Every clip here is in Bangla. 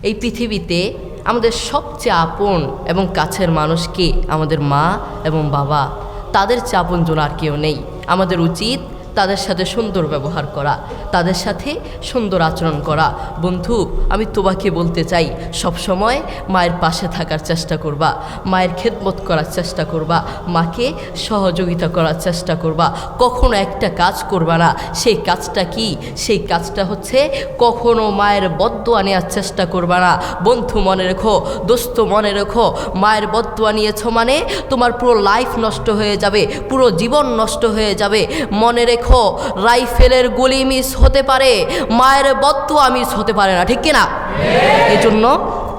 এই পৃথিবীতে আমাদের সবচেয়ে আপন এবং কাছের মানুষ কে? আমাদের মা এবং বাবা। তাদের চেয়ে আপনজন আর কেউ নেই। আমাদের উচিত তাদের সাথে সুন্দর ব্যবহার করা, তাদের সাথে সুন্দর আচরণ করা। বন্ধু, আমি তোমাকে বলতে চাই, সবসময় মায়ের পাশে থাকার চেষ্টা করবা, মায়ের খেদমত করার চেষ্টা করবা, মাকে সহযোগিতা করার চেষ্টা করবা। কখনো একটা কাজ করবা না, সেই কাজটা কি? সেই কাজটা হচ্ছে কখনো মায়ের বদদুয়া নেওয়ার চেষ্টা করবা না। বন্ধু মনে রেখো, দোস্ত মনে রেখো, মায়ের বদদুয়া নিয়েছ মানে তোমার পুরো লাইফ নষ্ট হয়ে যাবে, পুরো জীবন নষ্ট হয়ে যাবে। মনে রেখো, রাইফেলের গুলি মিস হতে পারে, মায়ের বদদুয়া মিস হতে পারে না, ঠিক কিনা? এই জন্য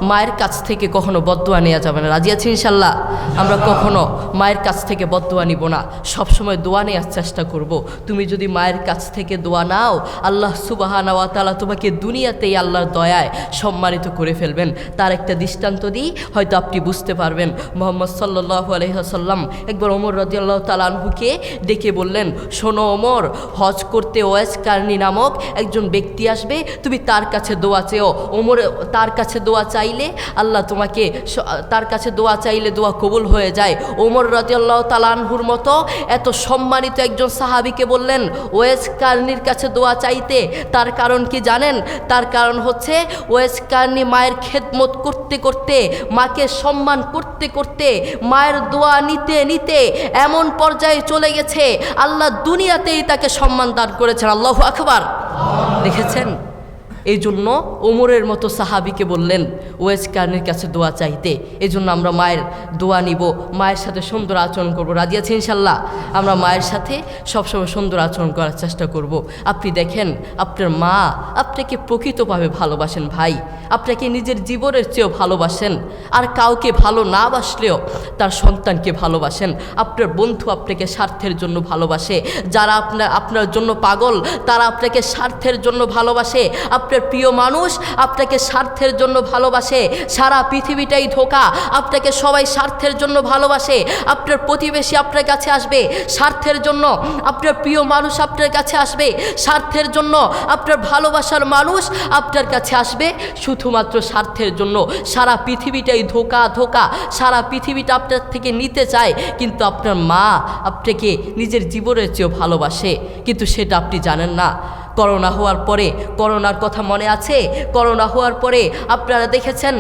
মায়ের কাছ থেকে কখনো বদদুয়া নেওয়া যাবে না। রাজি আছি ইনশাল্লাহ? আমরা কখনো মায়ের কাছ থেকে বদদুয়া নিব না, সবসময় দোয়া নেওয়ার চেষ্টা করব। তুমি যদি মায়ের কাছ থেকে দোয়া নাও, আল্লাহ সুবহানাহু ওয়া তাআলা তোমাকে দুনিয়াতেই আল্লাহর দয়ায় সম্মানিত করে ফেলবেন। তার একটা দৃষ্টান্ত দিই, হয়তো আপনি বুঝতে পারবেন। মুহাম্মদ সাল্লাল্লাহু আলাইহি ওয়াসাল্লাম একবার ওমর রাদিয়াল্লাহু তাআলা আনহুকে ডেকে বললেন, শোনো ওমর, হজ করতে ওয়াইস কারনী নামক একজন ব্যক্তি আসবে, তুমি তার কাছে দোয়া চেও। ওমর তার কাছে দোয়া চাইলে আল্লাহ তোমাকে, তার কাছে দোয়া চাইলে দোয়া কবুল হয়ে যায়। ওমর রাদিয়াল্লাহু তাআলা আনহুর মতো এত সম্মানিত একজন সাহাবীকে বললেন ওয়াইস কারনীর কাছে দোয়া চাইতে। তার কারণ কি জানেন? তার কারণ হচ্ছে ওয়াইস কারনী মায়ের খেদমত করতে করতে, মাকে সম্মান করতে করতে, মায়ের দোয়া নিতে নিতে এমন পর্যায়ে চলে গেছে, আল্লাহ দুনিয়াতেই তাকে সম্মান দান করেছেন। আল্লাহু আকবার। দেখেছেন? এই জন্য ওমরের মতো সাহাবীকে বললেন ওয়াইস কারনীর কাছে দোয়া চাইতে। এই জন্য আমরা মায়ের দোয়া নিব, মায়ের সাথে সুন্দর আচরণ করব। রাজি আছি ইনশাল্লাহ? আমরা মায়ের সাথে সবসময় সুন্দর আচরণ করার চেষ্টা করব। আপনি দেখেন, আপনার মা আপনাকে প্রকৃতভাবে ভালোবাসেন ভাই, আপনাকে নিজের জীবনের চেয়েও ভালোবাসেন। আর কাউকে ভালো না বাসলেও তার সন্তানকে ভালোবাসেন। আপনার বন্ধু আপনাকে স্বার্থের জন্য ভালোবাসে, যারা আপনার জন্য পাগল তারা আপনাকে স্বার্থের জন্য ভালোবাসে। আপনার প্রিয় মানুষ আপনাকে স্বার্থের জন্য ভালোবাসে। সারা পৃথিবীটাই ধোঁকা, আপনাকে সবাই স্বার্থের জন্য ভালোবাসে। আপনার প্রতিবেশী আপনার কাছে আসবে স্বার্থের জন্য, আপনার প্রিয় মানুষ আপনার কাছে আসবে স্বার্থের জন্য, আপনার ভালোবাসার মানুষ আপনার কাছে আসবে শুধুমাত্র স্বার্থের জন্য। সারা পৃথিবীটাই ধোঁকা ধোঁকা, সারা পৃথিবীটা আপনার থেকে নিতে চায়, কিন্তু আপনার মা আপনাকে নিজের জীবনের চেয়েও ভালোবাসে, কিন্তু সেটা আপনি জানেন না। করোনা হওয়ার পরে, করোনার কথা মনে আছে? করোনা হওয়ার পরে আপনারা দেখেছেন,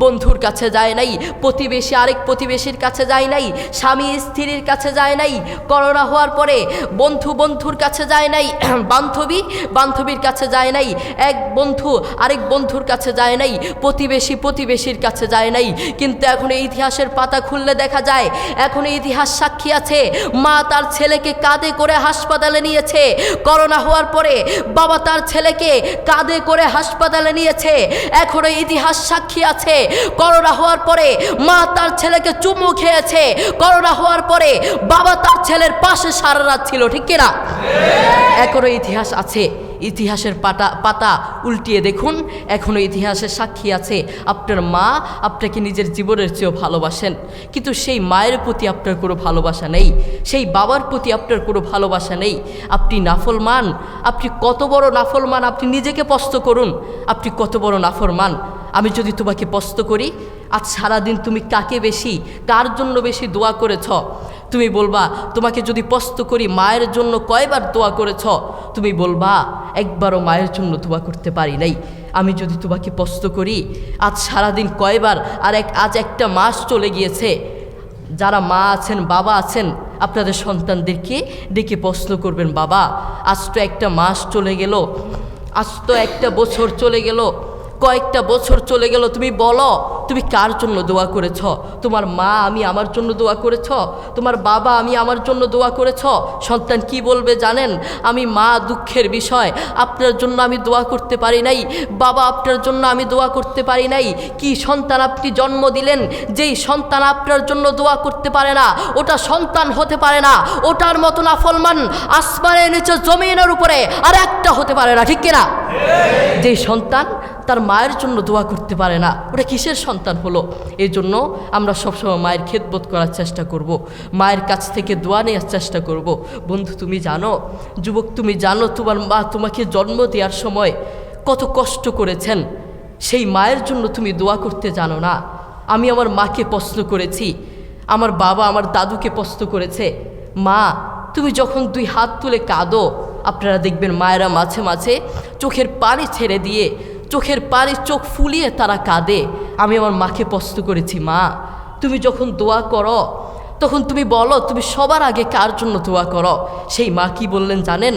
বন্ধুর কাছে যায় নাই, প্রতিবেশী আরেক প্রতিবেশীর কাছে যায় নাই, স্বামী স্ত্রীর কাছে যায় নাই। করোনা হওয়ার পরে বন্ধুর কাছে যায় নাই, বান্ধবীর কাছে যায় নাই, এক বন্ধু আরেক বন্ধুর কাছে যায় নাই, প্রতিবেশীর কাছে যায় নাই। কিন্তু এখন এই ইতিহাসের পাতা খুললে দেখা যায়, এখন এই ইতিহাস সাক্ষী আছে, মা তার ছেলেকে কাঁধে করে হাসপাতালে নিয়েছে। করোনা হওয়ার পরে বাবা তার ছেলেকে কাঁধে করে হাসপাতালে নিয়েছে। এখনো ইতিহাস সাক্ষী আছে, করোনা হওয়ার পরে মা তার ছেলেকে চুমু খেয়েছে। করোনা হওয়ার পরে বাবা তার ছেলের পাশে সারা রাত ছিল, ঠিক কিনা? এখনো ইতিহাস আছে। ইতিহাসের পাতা উল্টিয়ে দেখুন, এখনও ইতিহাসের সাক্ষী আছে। আপনার মা আপনাকে নিজের জীবনের চেয়েও ভালোবাসেন, কিন্তু সেই মায়ের প্রতি আপনার কোনো ভালোবাসা নেই, সেই বাবার প্রতি আপনার কোনো ভালোবাসা নেই। আপনি নাফরমান, আপনি কত বড় নাফরমান, আপনি নিজেকে প্রশ্ন করুন, আপনি কত বড় নাফরমান। আমি যদি তোমাকে প্রশ্ন করি, আজ সারাদিন তুমি কার জন্য বেশি দোয়া করেছ? তুমি বলবা। তোমাকে যদি প্রশ্ন করি মায়ের জন্য কয়বার দোয়া করেছ? তুমি বলবা একবারও মায়ের জন্য দোয়া করতে পারি নাই। আমি যদি তোমাকে প্রশ্ন করি আজ সারাদিন কয়বার, আজ একটা মাস চলে গিয়েছে, যারা মা আছেন বাবা আছেন আপনাদের সন্তানদেরকে ডেকে প্রশ্ন করবেন, বাবা আজ তো একটা মাস চলে গেল, আজ তো একটা বছর চলে গেল, কয়েকটা বছর চলে গেল, তুমি বলো তুমি কার জন্য দোয়া করেছ? তোমার মা আমি আমার জন্য দোয়া করেছ? তোমার বাবা আমি আমার জন্য দোয়া করেছ? সন্তান কি বলবে জানেন? আমি মা দুঃখের বিষয়, আপনার জন্য আমি দোয়া করতে পারি নাই, বাবা আপনার জন্য আমি দোয়া করতে পারি নাই। কি সন্তান আপনি জন্ম দিলেন, যেই সন্তান আপনার জন্য দোয়া করতে পারে না, ওটা সন্তান হতে পারে না। ওটার মতো নাফরমান আসমানের নিচে জমিনের উপরে আর একটা হতে পারে না, ঠিক কিনা? যেই সন্তান তার মায়ের জন্য দোয়া করতে পারে না, ওটা কিসের সন্তান হলো? এই জন্য আমরা সবসময় মায়ের খেদমত করার চেষ্টা করব, মায়ের কাছ থেকে দোয়া নেওয়ার চেষ্টা করব। বন্ধু তুমি জানো, যুবক তুমি জানো, তোমার মা তোমাকে জন্ম দেওয়ার সময় কত কষ্ট করেছেন। সেই মায়ের জন্য তুমি দোয়া করতে জানো না। আমি আমার মাকে প্রশ্ন করেছি, আমার বাবা আমার দাদুকে প্রশ্ন করেছে, মা তুমি যখন 2 হাত তুলে কাঁদো, আপনারা দেখবেন মায়েরা মাঝে মাঝে চোখের পানি ছেড়ে দিয়ে চোখের পানি চোখ ফুলিয়ে তারা কাঁদে। আমি আমার মাকে প্রশ্ন করেছি, মা তুমি যখন দোয়া করো তখন তুমি বলো তুমি সবার আগে কার জন্য দোয়া করো? সেই মা কি বললেন জানেন?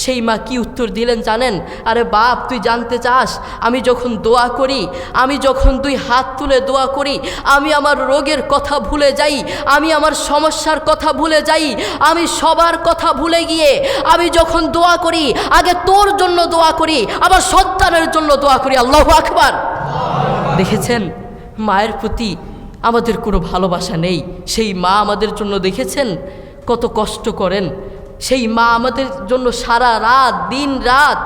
সেই মা কি উত্তর দিলেন জানেন? আরে বাপ, তুই জানতে চাস আমি যখন দোয়া করি, আমি যখন 2 হাত তুলে দোয়া করি, আমি আমার রোগের কথা ভুলে যাই, আমি আমার সমস্যার কথা ভুলে যাই, আমি সবার কথা ভুলে গিয়ে আমি যখন দোয়া করি আগে তোর জন্য দোয়া করি, আমার সন্তানের জন্য দোয়া করি। আল্লাহু আকবার। দেখেছেন মায়ের প্রতি আমাদের কোনো ভালোবাসা নেই। সেই মা আমাদের জন্য দেখেছেন কত কষ্ট করেন, সেই মা আমাদের জন্য সারা রাত দিন রাত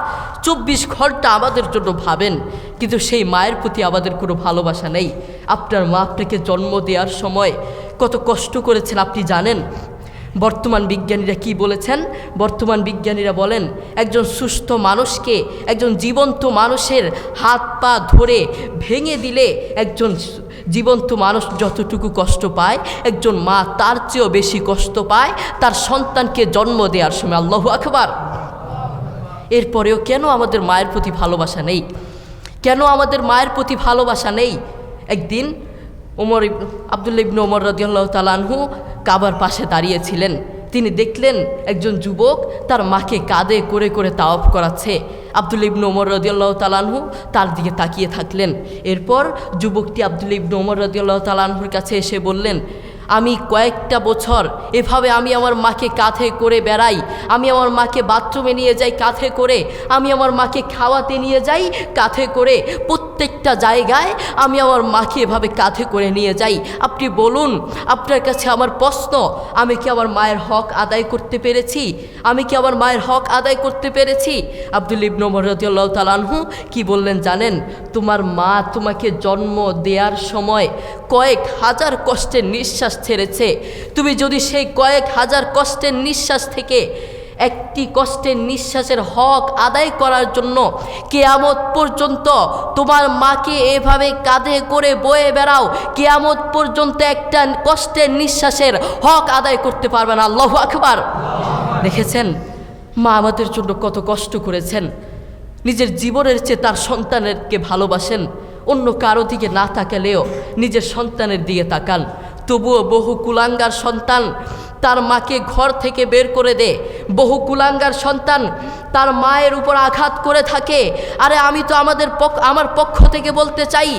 24 ঘন্টা আমাদের জন্য ভাবেন, কিন্তু সেই মায়ের প্রতি আমাদের কোনো ভালোবাসা নেই। আপনার মা আপনাকে জন্ম দেওয়ার সময় কত কষ্ট করেছেন আপনি জানেন? বর্তমান বিজ্ঞানীরা কি বলেছেন? বর্তমান বিজ্ঞানীরা বলেন একজন সুস্থ মানুষকে, একজন জীবন্ত মানুষের হাত পা ধরে ভেঙে দিলে একজন জীবন্ত মানুষ যতটুকু কষ্ট পায়, একজন মা তার চেয়েও বেশি কষ্ট পায় তার সন্তানকে জন্ম দেওয়ার সময়। আল্লাহু আকবার। এরপরেও কেন আমাদের মায়ের প্রতি ভালোবাসা নেই? কেন আমাদের মায়ের প্রতি ভালোবাসা নেই? একদিন আব্দুল্লাহ ইবনে ওমর রাদিয়াল্লাহু তাআলা আনহু কাবার পাশে দাঁড়িয়েছিলেন। তিনি দেখলেন একজন যুবক তার মাকে কাঁধে করে করে তাওয়াফ করাচ্ছে। আব্দুল্লাহ ইবনে ওমর রাদিয়াল্লাহু তাআলা আনহু তার দিকে তাকিয়ে থাকলেন। এরপর যুবকটি আব্দুল্লাহ ইবনে ওমর রাদিয়াল্লাহু তাআলা আনহুর কাছে এসে বললেন, আমি কয়েকটা বছর এভাবে আমি আমার মাকে কাঁধে করে বেড়াই, আমি আমার মাকে বাথরুমে নিয়ে যাই কাঁধে করে, আমি আমার মাকে খাওয়াতে নিয়ে যাই কাঁধে করে, প্রত্যেকটা জায়গায় আমি আমার মাকে এভাবে কাঁধে করে নিয়ে যাই। আপনি বলুন, আপনার কাছে আমার প্রশ্ন, আমি কি আমার মায়ের হক আদায় করতে পেরেছি? আমি কি আমার মায়ের হক আদায় করতে পেরেছি? আব্দুল্লাহ ইবনে ওমর রাদিয়াল্লাহু তাআলা আনহু কি বললেন জানেন? তোমার মা তোমাকে জন্ম দেওয়ার সময় কয়েক হাজার কষ্টের নিঃশ্বাস ছেড়েছে। তুমি যদি সেই কয়েক হাজার কষ্টের নিঃশ্বাস থেকে একটি কষ্টের নিঃশ্বাসের হক আদায় করার জন্য কিয়ামত পর্যন্ত তোমার মাকে এভাবে কাঁধে করে বয়ে বেড়াও, কিয়ামত পর্যন্ত একটা কষ্টের নিঃশ্বাসের হক আদায় করতে পারবে না। আল্লাহু আকবার। দেখেছেন মা আমাদের জন্য কত কষ্ট করেছেন। নিজের জীবনের চেয়ে তার সন্তানেরকে ভালোবাসেন। অন্য কারো দিকে না তাকালেও নিজের সন্তানের দিকে তাকান। তবুও বহু কুলাঙ্গার সন্তান তার মাকে ঘর থেকে বের করে দেয়, বহু কুলাঙ্গার সন্তান তার মায়ের উপর আঘাত করে থাকে। আরে আমি তো আমার পক্ষ থেকে বলতে চাই,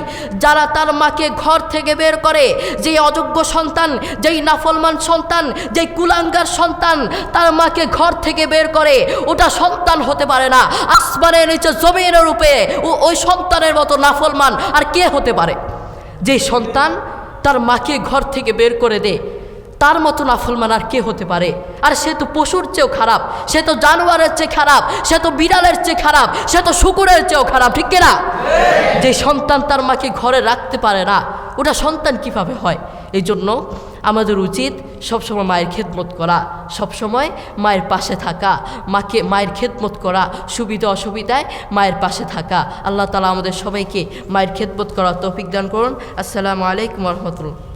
যারা তার মাকে ঘর থেকে বের করে, যেই অযোগ্য সন্তান, যেই নাফরমান সন্তান, যেই কুলাঙ্গার সন্তান তার মাকে ঘর থেকে বের করে, ওটা সন্তান হতে পারে না। আসমানের নিচে জমিনের উপরে ওই সন্তানের মতো নাফরমান আর কে হতে পারে? যেই সন্তান তার মাকে ঘর থেকে বের করে দেয়, তার মতো নাফরমান আর কে হতে পারে? আর সে তো পশুর চেয়েও খারাপ, সে তো জানোয়ারের চেয়ে খারাপ, সে তো বিড়ালের চেয়ে খারাপ, সে তো শুকুরের চেয়েও খারাপ, ঠিক কিনা? যে সন্তান তার মাকে ঘরে রাখতে পারে না, ওটা সন্তান কিভাবে হয়? এই জন্য আমাদের উচিত সবসময় মায়ের খেদমত করা, সবসময় মায়ের পাশে থাকা, মায়ের খেদমত করা, সুবিধা অসুবিধায় মায়ের পাশে থাকা। আল্লাহ তাআলা আমাদের সবাইকে মায়ের খেদমত করার তৌফিক দান করুন। আসসালামু আলাইকুম ওয়া রাহমাতুল্লাহ।